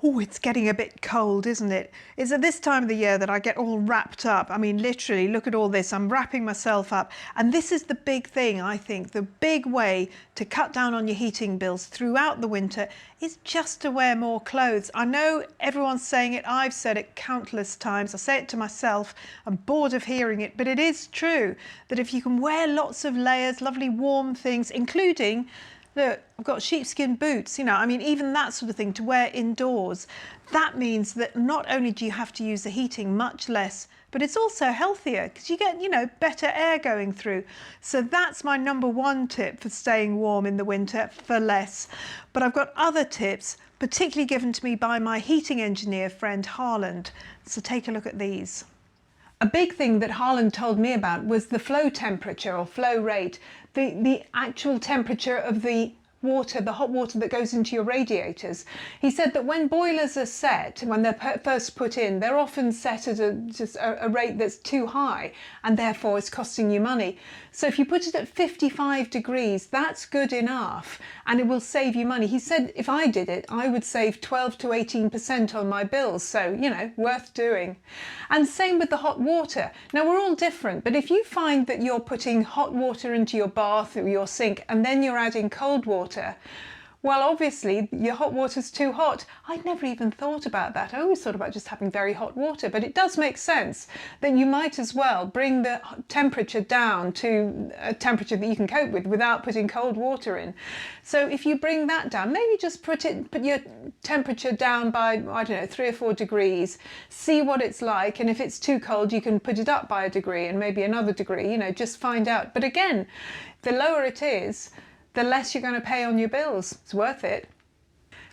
Oh, it's getting a bit cold, isn't it? It's at this time of the year that I get all wrapped up. I mean, literally, look at all this. I'm wrapping myself up. And this is the big thing, I think. The big way to cut down on your heating bills throughout the winter is just to wear more clothes. I know everyone's saying it. I've said it countless times. I say it to myself. I'm bored of hearing it. But it is true that if you can wear lots of layers, lovely warm things, including, look, I've got sheepskin boots, you know, I mean, even that sort of thing to wear indoors. That means that not only do you have to use the heating much less, but it's also healthier because you get, you know, better air going through. So that's my number one tip for staying warm in the winter for less. But I've got other tips, particularly given to me by my heating engineer friend Harland. So take a look at these. A big thing that Harland told me about was the flow temperature or flow rate, the actual temperature of the water, the hot water that goes into your radiators. He said that when boilers are set, when they're first put in, they're often set at a rate that's too high and therefore it's costing you money. So if you put it at 55 degrees, that's good enough and it will save you money. He said if I did it, I would save 12 to 18% on my bills. So, you know, worth doing. And same with the hot water. Now we're all different, but if you find that you're putting hot water into your bath or your sink and then you're adding cold water, well, obviously your hot water's too hot. I'd never even thought about that. I always thought about just having very hot water, but it does make sense that you might as well bring the temperature down to a temperature that you can cope with without putting cold water in. So if you bring that down, maybe just put your temperature down by, I don't know, 3 or 4 degrees, see what it's like. And if it's too cold, you can put it up by a degree and maybe another degree, you know, just find out. But again, the lower it is, the less you're going to pay on your bills. It's worth it.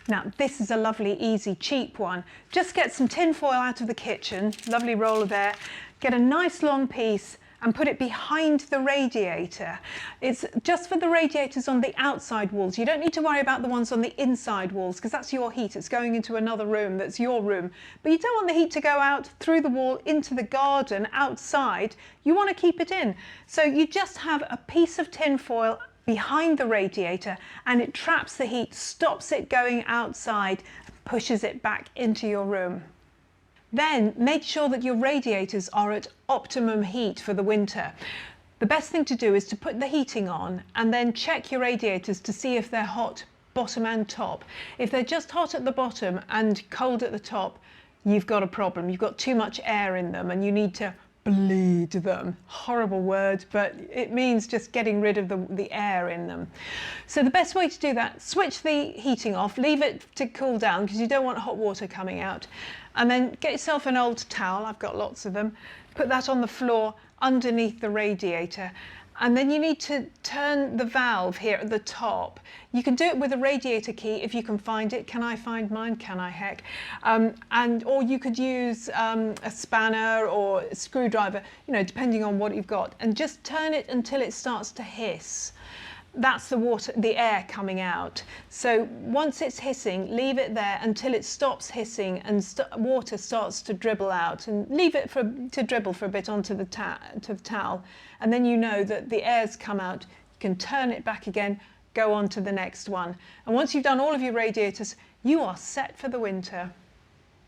Now, this is a lovely, easy, cheap one. Just get some tin foil out of the kitchen, lovely roll of air, get a nice long piece and put it behind the radiator. It's just for the radiators on the outside walls. You don't need to worry about the ones on the inside walls because that's your heat. It's going into another room that's your room. But you don't want the heat to go out through the wall into the garden outside. You want to keep it in. So you just have a piece of tin foil behind the radiator and it traps the heat, stops it going outside, pushes it back into your room. Then make sure that your radiators are at optimum heat for the winter. The best thing to do is to put the heating on and then check your radiators to see if they're hot bottom and top. If they're just hot at the bottom and cold at the top, you've got a problem. You've got too much air in them and you need to bleed them. Horrible word, but it means just getting rid of the air in them. So the best way to do that, switch the heating off, leave it to cool down because you don't want hot water coming out, and then get yourself an old towel, I've got lots of them, put that on the floor underneath the radiator. And then you need to turn the valve here at the top. You can do it with a radiator key if you can find it. Can I find mine? Can I, heck? Or you could use a spanner or a screwdriver, you know, depending on what you've got. And just turn it until it starts to hiss. That's the air coming out. So once it's hissing, leave it there until it stops hissing and water starts to dribble out, and leave it to dribble for a bit onto the towel. And then you know that the air's come out. You can turn it back again, go on to the next one. And once you've done all of your radiators, you are set for the winter.